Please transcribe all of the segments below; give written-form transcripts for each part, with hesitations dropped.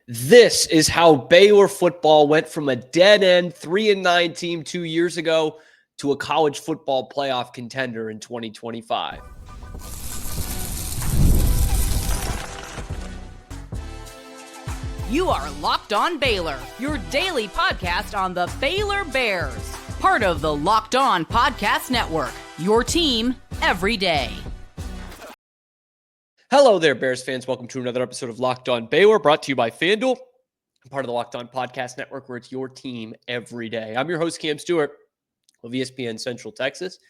This is how Baylor football went from a dead-end 3-9 team 2 years ago to a college football playoff contender in 2025. You are Locked On Baylor, your daily podcast on the Baylor Bears. Part of the Locked On Podcast Network, your team every day. Hello there, Bears fans. Welcome to another episode of Locked On Baylor, brought to you by FanDuel, part of the Locked On Podcast Network, where it's your team every day. I'm your host, Cam Stuart of ESPN Central Texas,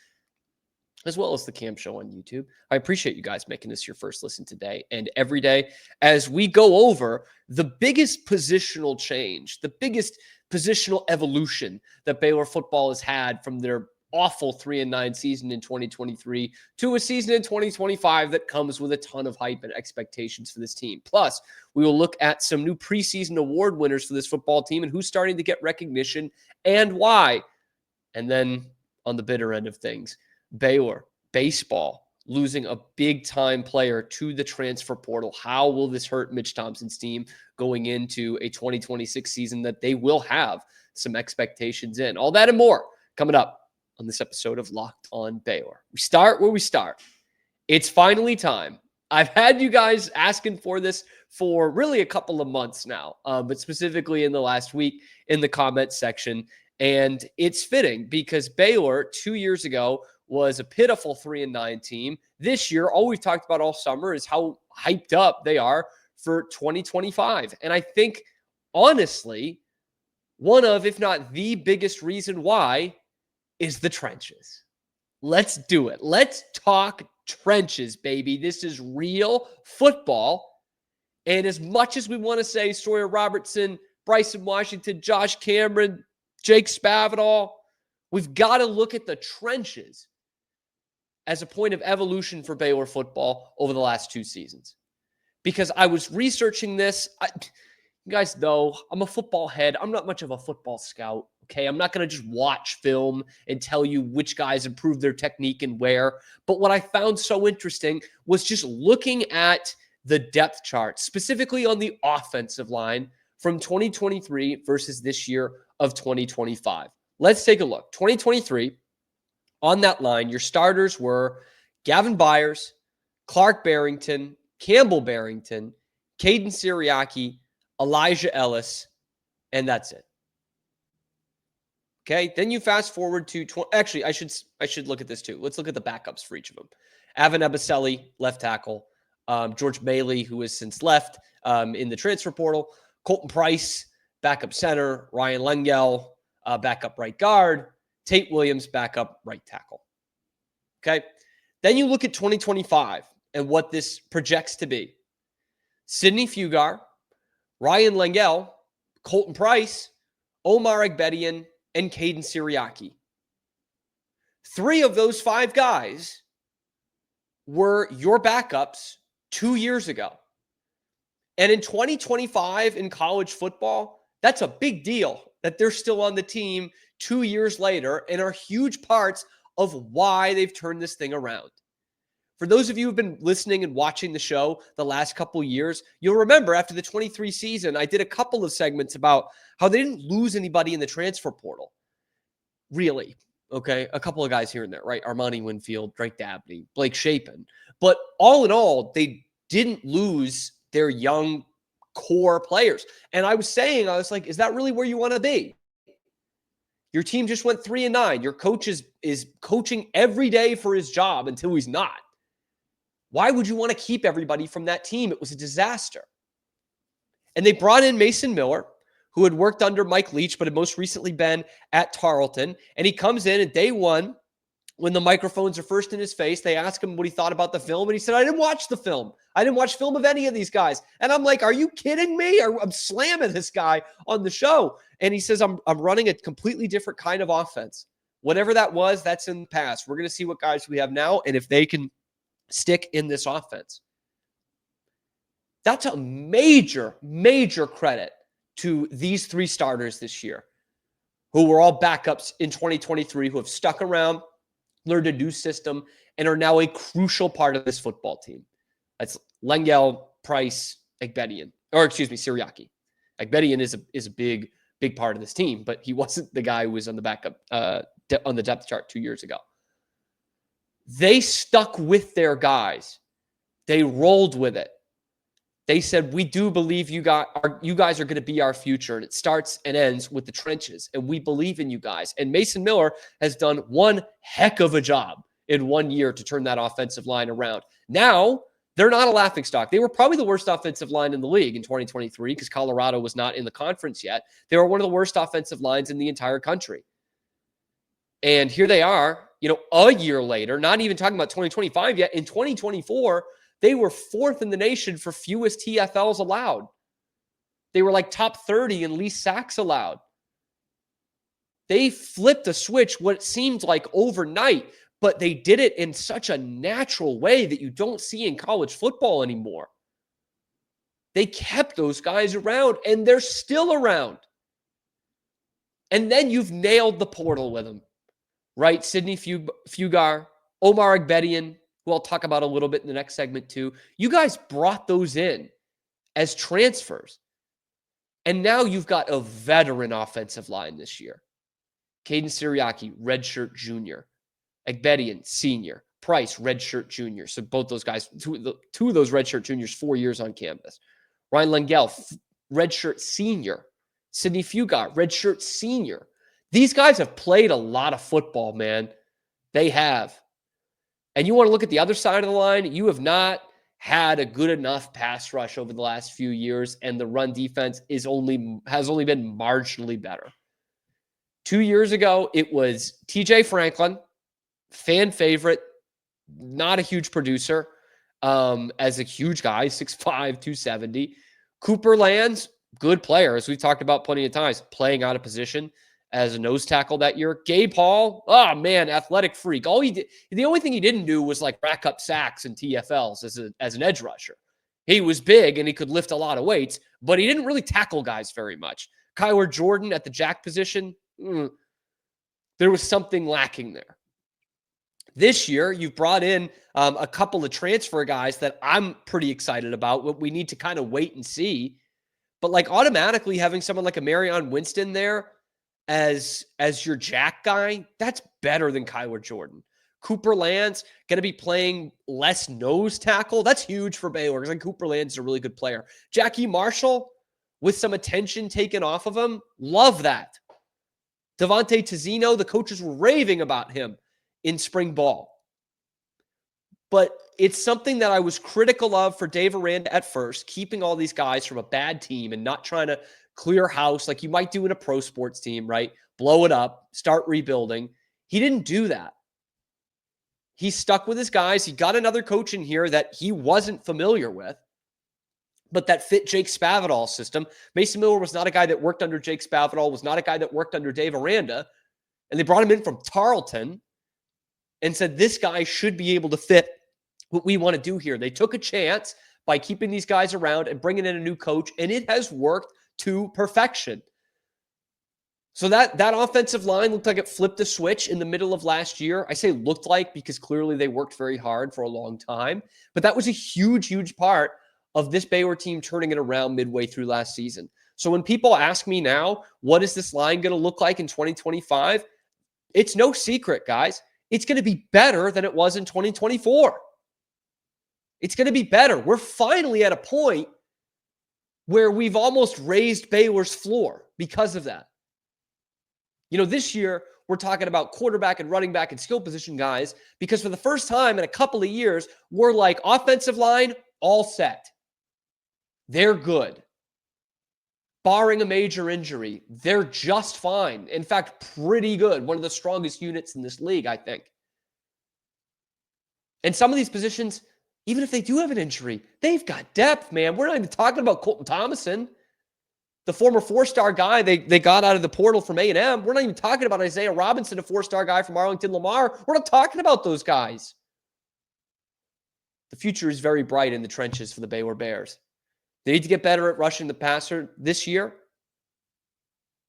as well as the Cam Show on YouTube. I appreciate you guys making this your first listen today and every day as we go over the biggest positional change, the biggest positional evolution that Baylor football has had from their awful 3-9 season in 2023 to a season in 2025 that comes with a ton of hype and expectations for this team. Plus, we will look at some new preseason award winners for this football team and who's starting to get recognition and why. And then on the bitter end of things, Baylor baseball losing a big-time player to the transfer portal. How will this hurt Mitch Thompson's team going into a 2026 season that they will have some expectations in? All that and more coming up on this episode of Locked On Baylor. We start where we start. It's finally time. I've had you guys asking for this for really a couple of months now, but specifically in the last week in the comments section. And it's fitting because Baylor 2 years ago was a pitiful 3-9 team. This year, all we've talked about all summer is how hyped up they are for 2025. And I think, honestly, one of, if not the biggest reason why, is the trenches. Let's do it. Let's talk trenches, baby. This is real football. And as much as we want to say Sawyer, Robertson, Bryson, Washington, Josh Cameron, Jake Spavital, we've got to look at the trenches as a point of evolution for Baylor football over the last 2 seasons. Because I was researching this. You guys know I'm a football head. I'm not much of a football scout. Okay, I'm not going to just watch film and tell you which guys improved their technique and where. But what I found so interesting was just looking at the depth chart, specifically on the offensive line from 2023 versus this year of 2025. Let's take a look. 2023, on that line, your starters were Gavin Byers, Clark Barrington, Campbell Barrington, Caden Siriaki, Elijah Ellis, and that's it. Okay, then you fast forward to actually, I should look at this too. Let's look at the backups for each of them. Avin Abaselli, left tackle. George Bailey, who has since left in the transfer portal. Colton Price, backup center. Ryan Lengel, backup right guard. Tate Williams, backup right tackle. Okay, then you look at 2025 and what this projects to be. Sidney Fugar, Ryan Lengel, Colton Price, Omar Egbedian, and Caden Siriaki. 3 of those 5 guys were your backups 2 years ago. And in 2025 in college football, that's a big deal that they're still on the team 2 years later and are huge parts of why they've turned this thing around. For those of you who've been listening and watching the show the last couple of years, you'll remember after the 23 season, I did a couple of segments about how they didn't lose anybody in the transfer portal. Really. Okay. A couple of guys here and there, right? Armani Winfield, Drake Dabney, Blake Shapen. But all in all, they didn't lose their young core players. And I was like, is that really where you want to be? Your team just went 3-9. Your coach is coaching every day for his job until he's not. Why would you want to keep everybody from that team? It was a disaster. And they brought in Mason Miller, who had worked under Mike Leach, but had most recently been at Tarleton. And he comes in at day one, when the microphones are first in his face. They ask him what he thought about the film. And he said, I didn't watch the film. I didn't watch film of any of these guys. And I'm like, are you kidding me? I'm slamming this guy on the show. And he says, I'm running a completely different kind of offense. Whatever that was, that's in the past. We're going to see what guys we have now and if they can stick in this offense. That's a major, major credit to these 3 starters this year, who were all backups in 2023, who have stuck around, learned a new system, and are now a crucial part of this football team. That's Lengel, Price, Egbedian, Siriaki. Agbedian is a big part of this team, but he wasn't the guy who was on the backup on the depth chart 2 years ago. They stuck with their guys. They rolled with it. They said, we do believe you guys are going to be our future. And it starts and ends with the trenches. And we believe in you guys. And Mason Miller has done one heck of a job in 1 year to turn that offensive line around. Now, they're not a laughingstock. They were probably the worst offensive line in the league in 2023 because Colorado was not in the conference yet. They were one of the worst offensive lines in the entire country. And here they are, a year later, not even talking about 2025 yet. In 2024, they were 4th in the nation for fewest TFLs allowed. They were like top 30 in least sacks allowed. They flipped a switch what seemed like overnight, but they did it in such a natural way that you don't see in college football anymore. They kept those guys around, and they're still around. And then you've nailed the portal with them, right? Sidney Fugar, Omar Agbedian, who I'll talk about a little bit in the next segment too. You guys brought those in as transfers. And now you've got a veteran offensive line this year. Caden Siriaki, redshirt junior. Agbedian, senior. Price, redshirt junior. So both those guys, two of those redshirt juniors, 4 years on campus. Ryan Langell, redshirt senior. Sidney Fugar, redshirt senior. These guys have played a lot of football, man. They have. And you want to look at the other side of the line, you have not had a good enough pass rush over the last few years, and the run defense has only been marginally better. 2 years ago, it was TJ Franklin, fan favorite, not a huge producer, as a huge guy, 6'5", 270. Cooper Lanz, good player, as we've talked about plenty of times, playing out of position as a nose tackle that year. Gabe Hall, oh man, athletic freak. The only thing he didn't do was like rack up sacks and TFLs as an edge rusher. He was big and he could lift a lot of weights, but he didn't really tackle guys very much. Kyler Jordan at the jack position, there was something lacking there. This year, you've brought in a couple of transfer guys that I'm pretty excited about. What we need to kind of wait and see. But like automatically having someone like Emarion Winston there as your jack guy, that's better than Kyler Jordan. Cooper Lanz going to be playing less nose tackle. That's huge for Baylor because Cooper Lanz is a really good player. Jackie Marshall with some attention taken off of him. Love that. Devontae Tizino, the coaches were raving about him in spring ball. But it's something that I was critical of for Dave Aranda at first, keeping all these guys from a bad team and not trying to clear house like you might do in a pro sports team, right? Blow it up, start rebuilding. He didn't do that. He stuck with his guys. He got another coach in here that he wasn't familiar with, but that fit Jake Spavital's system. Mason Miller was not a guy that worked under Jake Spavital, was not a guy that worked under Dave Aranda. And they brought him in from Tarleton and said, this guy should be able to fit what we want to do here. They took a chance by keeping these guys around and bringing in a new coach, and it has worked to perfection. So that offensive line looked like it flipped a switch in the middle of last year. I say looked like because clearly they worked very hard for a long time. But that was a huge, huge part of this Baylor team turning it around midway through last season. So when people ask me now, what is this line going to look like in 2025? It's no secret, guys. It's going to be better than it was in 2024. It's going to be better. We're finally at a point where we've almost raised Baylor's floor because of that. You know, this year, we're talking about quarterback and running back and skill position guys because for the first time in a couple of years, we're like offensive line, all set. They're good. Barring a major injury, they're just fine. In fact, pretty good. One of the strongest units in this league, I think. And some of these positions, even if they do have an injury, they've got depth, man. We're not even talking about Colton Thomason, the former four-star guy they got out of the portal from A&M. We're not even talking about Isaiah Robinson, a four-star guy from Arlington Lamar. We're not talking about those guys. The future is very bright in the trenches for the Baylor Bears. They need to get better at rushing the passer this year.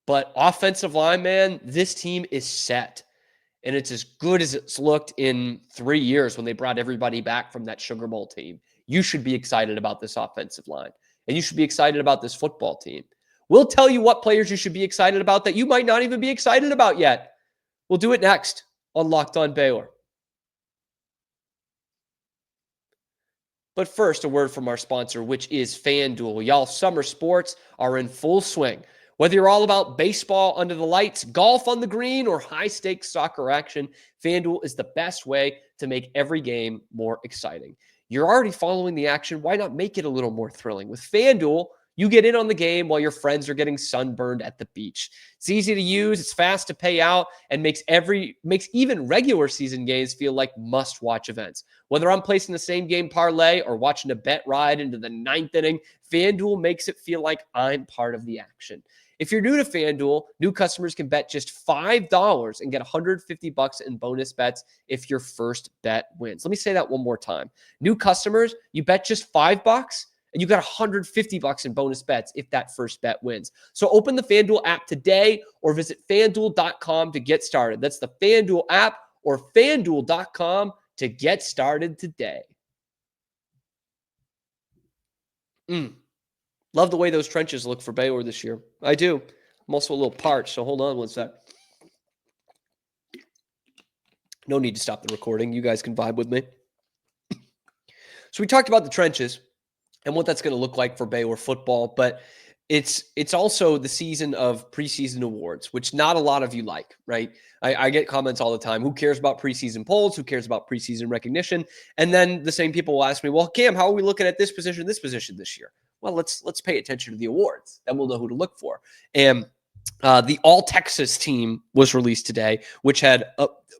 But offensive line, man, this team is set. And it's as good as it's looked in 3 years when they brought everybody back from that Sugar Bowl team. You should be excited about this offensive line. And you should be excited about this football team. We'll tell you what players you should be excited about that you might not even be excited about yet. We'll do it next on Locked On Baylor. But first, a word from our sponsor, which is FanDuel. Y'all, summer sports are in full swing. Whether you're all about baseball under the lights, golf on the green, or high-stakes soccer action, FanDuel is the best way to make every game more exciting. You're already following the action. Why not make it a little more thrilling? With FanDuel, you get in on the game while your friends are getting sunburned at the beach. It's easy to use, it's fast to pay out, and makes even regular season games feel like must-watch events. Whether I'm placing the same game parlay or watching a bet ride into the ninth inning, FanDuel makes it feel like I'm part of the action. If you're new to FanDuel, new customers can bet just $5 and get $150 in bonus bets if your first bet wins. Let me say that one more time. New customers, you bet just $5 and you got $150 in bonus bets if that first bet wins. So open the FanDuel app today or visit FanDuel.com to get started. That's the FanDuel app or FanDuel.com to get started today. Love the way those trenches look for Baylor this year. I do. I'm also a little parched, so hold on one sec. No need to stop the recording. You guys can vibe with me. So we talked about the trenches and what that's going to look like for Baylor football, but it's also the season of preseason awards, which not a lot of you like, right? I get comments all the time. Who cares about preseason polls? Who cares about preseason recognition? And then the same people will ask me, well, Cam, how are we looking at this position this year? Well, let's pay attention to the awards. Then we'll know who to look for. And the All-Texas team was released today, which had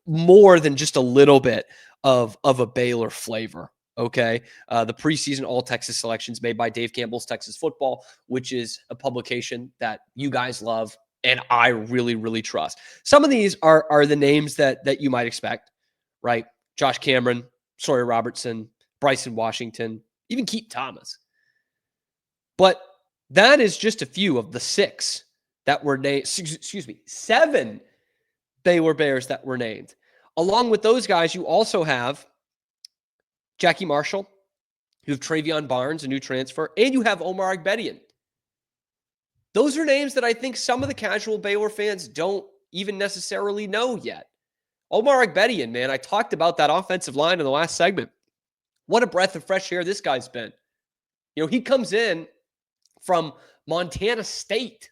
more than just a little bit of a Baylor flavor. Okay. The preseason All-Texas selections made by Dave Campbell's Texas Football, which is a publication that you guys love and I really, really trust. Some of these are the names that you might expect, right? Josh Cameron, Sawyer Robertson, Bryson Washington, even Keaton Thomas. But that is just a few of the six that were named, seven Baylor Bears that were named. Along with those guys, you also have Jackie Marshall, you have Travion Barnes, a new transfer, and you have Omar Agbedian. Those are names that I think some of the casual Baylor fans don't even necessarily know yet. Omar Agbedian, man, I talked about that offensive line in the last segment. What a breath of fresh air this guy's been. You know, he comes in from Montana State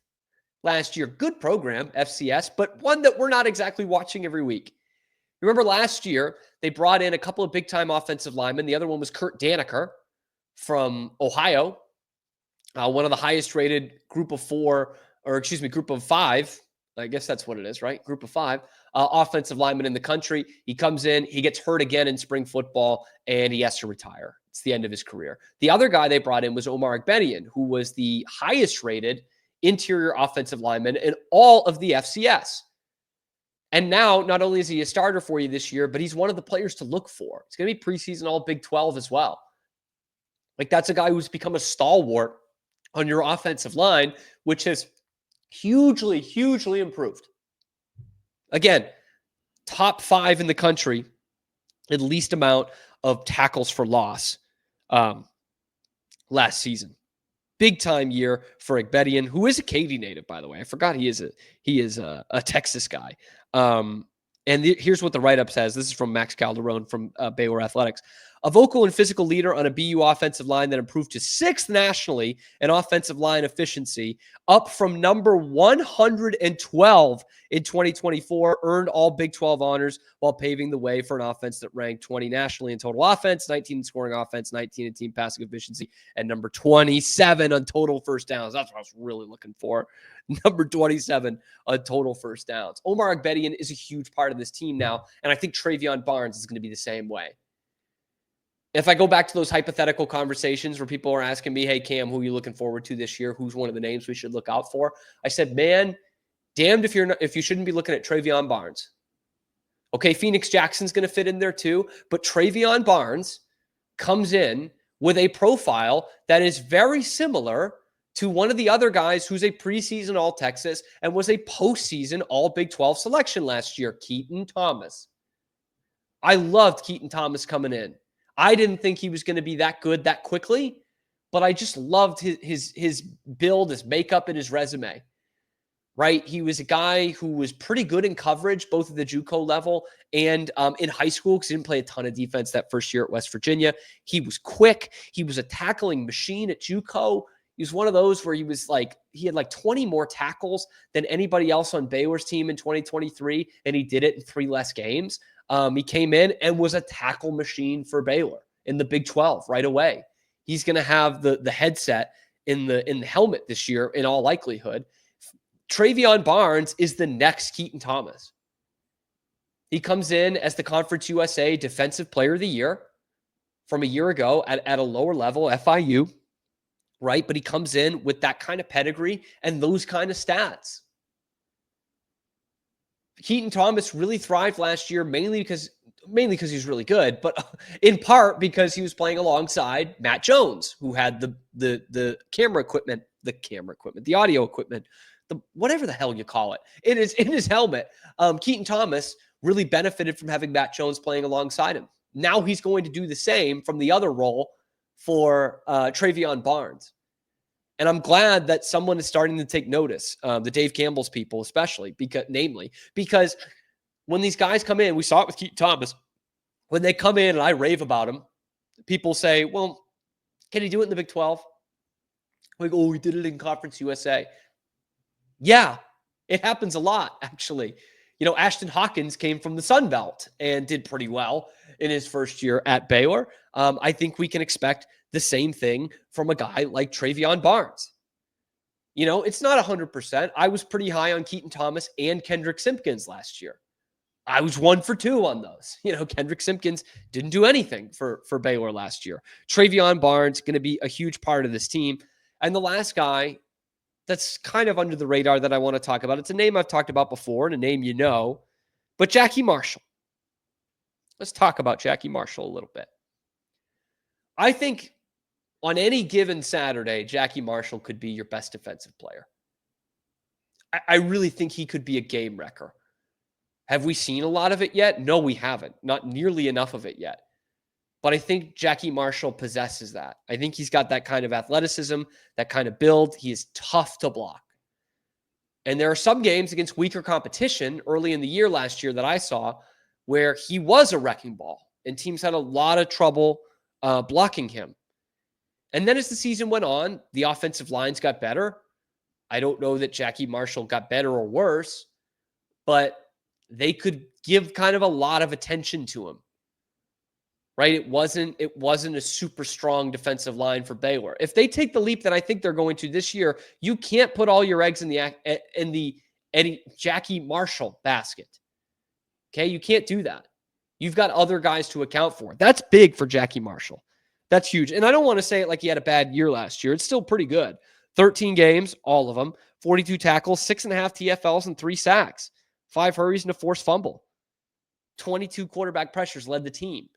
last year. Good program, FCS, but one that we're not exactly watching every week. Remember last year, they brought in a couple of big-time offensive linemen. The other one was Kurt Daniker from Ohio, one of the highest-rated group of five. I guess that's what it is, right? Group of five offensive linemen in the country. He comes in, he gets hurt again in spring football, and he has to retire. It's the end of his career. The other guy they brought in was Omar Agbedian, who was the highest-rated interior offensive lineman in all of the FCS. And now, not only is he a starter for you this year, but he's one of the players to look for. It's going to be preseason all Big 12 as well. Like, that's a guy who's become a stalwart on your offensive line, which has hugely, hugely improved. Again, top 5 in the country, at least amount of tackles for loss last season. Big time year for Agbedian, who is a Katy native, by the way. I forgot he is a Texas guy. Here's what the write-up says. This is from Max Calderon from Baylor Athletics. A vocal and physical leader on a BU offensive line that improved to 6th nationally in offensive line efficiency, up from number 112 in 2024, earned all Big 12 honors while paving the way for an offense that ranked 20 nationally in total offense, 19 in scoring offense, 19 in team passing efficiency, and number 27 on total first downs. That's what I was really looking for. Number 27 on total first downs. Omar Agbedian is a huge part of this team now, and I think Travion Barnes is going to be the same way. If I go back to those hypothetical conversations where people are asking me, hey, Cam, who are you looking forward to this year? Who's one of the names we should look out for? I said, man, damned if you shouldn't be looking at Travion Barnes. Okay, Phoenix Jackson's going to fit in there too, but Travion Barnes comes in with a profile that is very similar to one of the other guys who's a preseason All-Texas and was a postseason All-Big 12 selection last year, Keaton Thomas. I loved Keaton Thomas coming in. I didn't think he was going to be that good that quickly, but I just loved his build, his makeup, and his resume. Right? He was a guy who was pretty good in coverage, both at the JUCO level and in high school, because he didn't play a ton of defense that first year at West Virginia. He was quick. He was a tackling machine at JUCO. He was one of those where he had like 20 more tackles than anybody else on Baylor's team in 2023, and he did it in 3 less games. He came in and was a tackle machine for Baylor in the Big 12 right away. He's going to have the headset in the helmet this year in all likelihood. Travion Barnes is the next Keaton Thomas. He comes in as the Conference USA Defensive Player of the Year from a year ago at a lower level, FIU, right? But he comes in with that kind of pedigree and those kind of stats. Keaton Thomas really thrived last year, mainly because he was really good, but in part because he was playing alongside Matt Jones, who had the camera equipment, the audio equipment, whatever the hell you call it, in his helmet. Keaton Thomas really benefited from having Matt Jones playing alongside him. Now he's going to do the same from the other role for Travion Barnes. And I'm glad that someone is starting to take notice, the Dave Campbell's people especially, because when these guys come in, we saw it with Keaton Thomas, when they come in and I rave about him, people say, well, can he do it in the Big 12? Like, oh, he did it in Conference USA. Yeah, it happens a lot, actually. You know, Ashton Hawkins came from the Sun Belt and did pretty well in his first year at Baylor. I think we can expect the same thing from a guy like Travion Barnes. You know, it's not 100%. I was pretty high on Keaton Thomas and Kendrick Simpkins last year. I was 1 for 2 on those. You know, Kendrick Simpkins didn't do anything for Baylor last year. Travion Barnes going to be a huge part of this team. And the last guy that's kind of under the radar that I want to talk about, it's a name I've talked about before and a name you know, but Jackie Marshall. Let's talk about Jackie Marshall a little bit. I think on any given Saturday, Jackie Marshall could be your best defensive player. I really think he could be a game wrecker. Have we seen a lot of it yet? No, we haven't. Not nearly enough of it yet. But I think Jackie Marshall possesses that. I think he's got that kind of athleticism, that kind of build. He is tough to block. And there are some games against weaker competition early in the year last year that I saw where he was a wrecking ball and teams had a lot of trouble blocking him. And then as the season went on, the offensive lines got better. I don't know that Jackie Marshall got better or worse, but they could give kind of a lot of attention to him. Right? It wasn't a super strong defensive line for Baylor. If they take the leap that I think they're going to this year, you can't put all your eggs in the Jackie Marshall basket. Okay? You can't do that. You've got other guys to account for. That's big for Jackie Marshall. That's huge. And I don't want to say it like he had a bad year last year. It's still pretty good. 13 games, all of them, 42 tackles, 6.5 TFLs, and 3 sacks, 5 hurries and a forced fumble. 22 quarterback pressures led the team.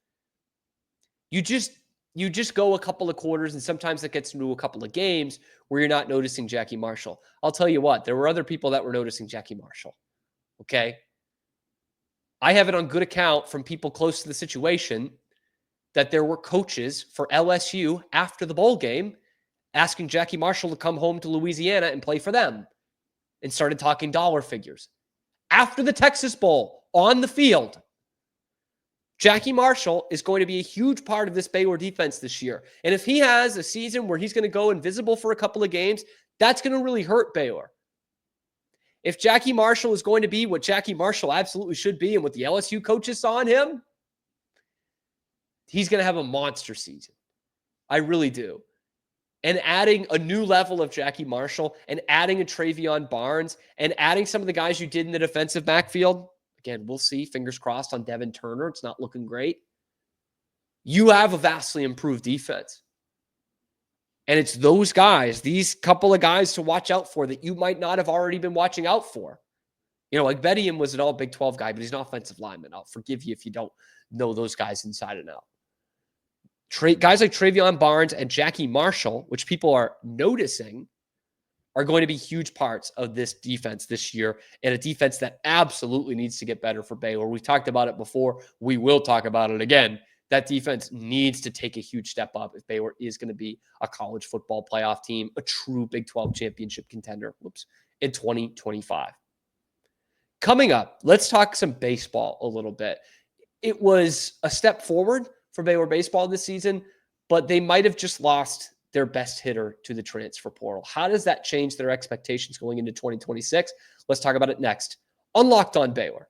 You just go a couple of quarters, and sometimes it gets into a couple of games where you're not noticing Jackie Marshall. I'll tell you what, there were other people that were noticing Jackie Marshall. Okay? I have it on good account from people close to the situation that there were coaches for LSU after the bowl game asking Jackie Marshall to come home to Louisiana and play for them, and started talking dollar figures. After the Texas Bowl, on the field, Jackie Marshall is going to be a huge part of this Baylor defense this year. And if he has a season where he's going to go invisible for a couple of games, that's going to really hurt Baylor. If Jackie Marshall is going to be what Jackie Marshall absolutely should be and what the LSU coaches saw in him, he's going to have a monster season. I really do. And adding a new level of Jackie Marshall and adding a Travion Barnes and adding some of the guys you did in the defensive backfield, again, we'll see. Fingers crossed on Devin Turner. It's not looking great. You have a vastly improved defense. And it's those guys, these couple of guys to watch out for that you might not have already been watching out for. You know, like Bediam was an all Big 12 guy, but he's an offensive lineman. I'll forgive you if you don't know those guys inside and out. Guys like Travion Barnes and Jackie Marshall, which people are noticing, are going to be huge parts of this defense this year, and a defense that absolutely needs to get better for Baylor. We've talked about it before. We will talk about it again. that defense needs to take a huge step up if Baylor is going to be a college football playoff team, a true Big 12 championship contender, in 2025. Coming up, let's talk some baseball a little bit. It was a step forward for Baylor baseball this season, but they might have just lost their best hitter to the transfer portal. How does that change their expectations going into 2026? Let's talk about it next on Locked On Baylor.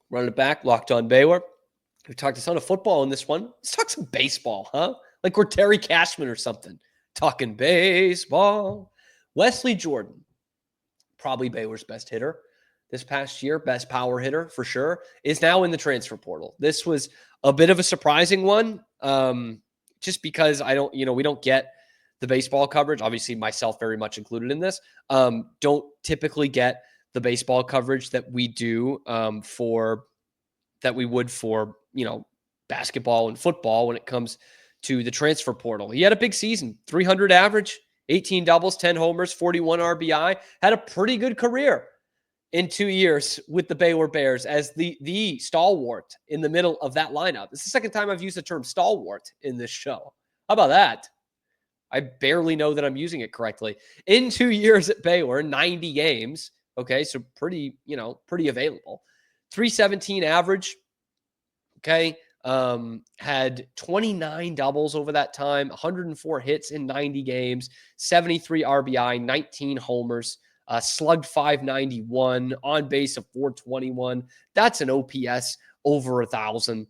Running it back, Locked On Baylor. We talked a ton of football in this one. Let's talk some baseball, huh? Like we're Terry Cashman or something. Talking baseball. Wesley Jordan, probably Baylor's best hitter this past year, best power hitter for sure, is now in the transfer portal. This was a bit of a surprising one, just because we don't get the baseball coverage. Obviously, myself very much included in this. Don't typically get the baseball coverage that we do that we would for basketball and football when it comes to the transfer portal. He had a big season, 300 average, 18 doubles, 10 homers, 41 RBI, had a pretty good career in 2 years with the Baylor Bears as the stalwart in the middle of that lineup. This is the second time I've used the term stalwart in this show. How about that? I barely know that I'm using it correctly. In 2 years at Baylor, 90 games. Okay, so pretty available. 317 average. Okay. Had 29 doubles over that time, 104 hits in 90 games, 73 RBI, 19 homers, slugged 591, on base of 421. That's an OPS over 1,000.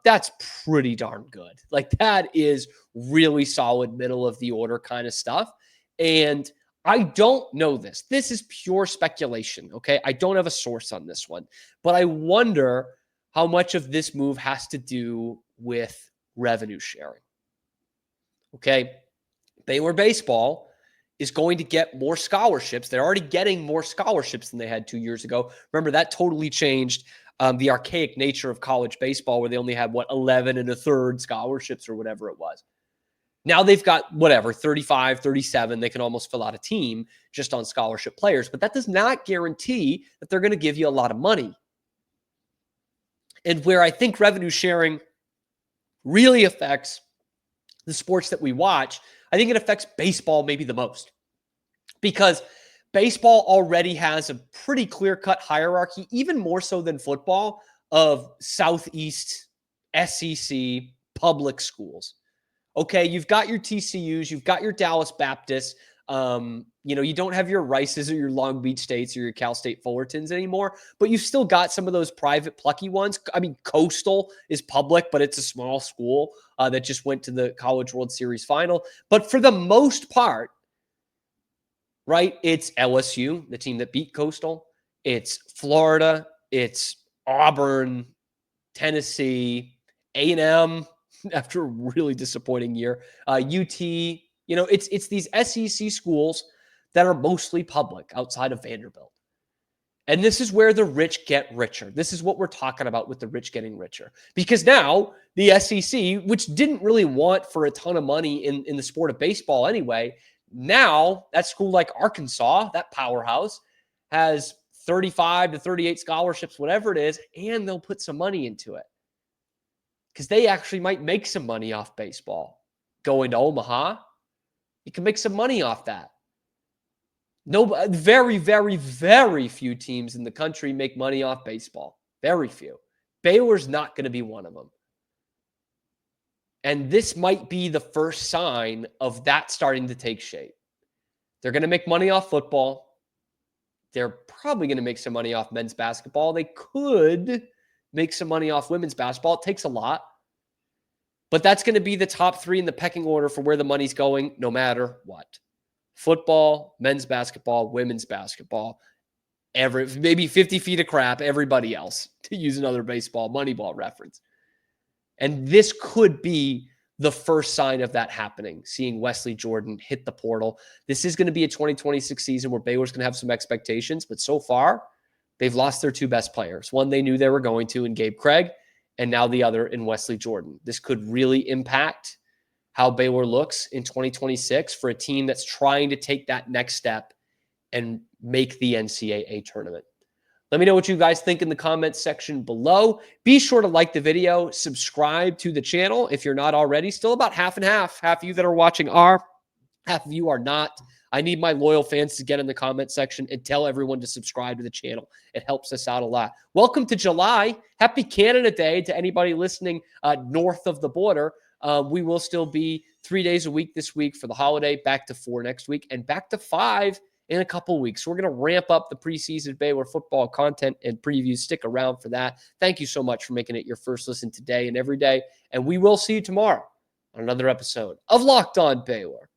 That's pretty darn good. Like that is really solid middle of the order kind of stuff. And I don't know this. This is pure speculation. Okay. I don't have a source on this one, but I wonder how much of this move has to do with revenue sharing. Okay. Baylor baseball is going to get more scholarships. They're already getting more scholarships than they had 2 years ago. Remember, that totally changed the archaic nature of college baseball, where they only had 11 1/3 scholarships or whatever it was. Now they've got 35, 37. They can almost fill out a team just on scholarship players, but that does not guarantee that they're going to give you a lot of money. And where I think revenue sharing really affects the sports that we watch, I think it affects baseball maybe the most, because baseball already has a pretty clear-cut hierarchy, even more so than football, of Southeast SEC public schools. Okay, you've got your TCUs, you've got your Dallas Baptists. You don't have your Rices or your Long Beach States or your Cal State Fullertons anymore, but you've still got some of those private plucky ones. I mean, Coastal is public, but it's a small school that just went to the College World Series final. But for the most part, right, it's LSU, the team that beat Coastal. It's Florida. It's Auburn, Tennessee, A&M after a really disappointing year. UT, it's these SEC schools that are mostly public outside of Vanderbilt. And this is where the rich get richer. This is what we're talking about with the rich getting richer. Because now the SEC, which didn't really want for a ton of money in the sport of baseball anyway, now that school like Arkansas, that powerhouse, has 35 to 38 scholarships, whatever it is, and they'll put some money into it. Because they actually might make some money off baseball. Going to Omaha, you can make some money off that. No, very, very, very few teams in the country make money off baseball. Very few. Baylor's not going to be one of them. And this might be the first sign of that starting to take shape. They're going to make money off football. They're probably going to make some money off men's basketball. They could make some money off women's basketball. It takes a lot. But that's going to be the top three in the pecking order for where the money's going, no matter what. Football, men's basketball, women's basketball, maybe 50 feet of crap, everybody else, to use another baseball, Moneyball reference. And this could be the first sign of that happening, seeing Wesley Jordan hit the portal. This is going to be a 2026 season where Baylor's going to have some expectations, but so far, they've lost their two best players. One they knew they were going to in Gabe Craig, and now the other in Wesley Jordan. This could really impact how Baylor looks in 2026 for a team that's trying to take that next step and make the NCAA tournament. Let me know what you guys think in the comments section below. Be sure to like the video, subscribe to the channel if you're not already. Still about half and half. Half of you that are watching are, half of you are not. I need my loyal fans to get in the comment section and tell everyone to subscribe to the channel. It helps us out a lot. Welcome to July. Happy Canada Day to anybody listening north of the border. We will still be 3 days a week this week for the holiday, back to 4 next week, and back to 5 in a couple weeks. So we're going to ramp up the preseason Baylor football content and previews. Stick around for that. Thank you so much for making it your first listen today and every day. And we will see you tomorrow on another episode of Locked On Baylor.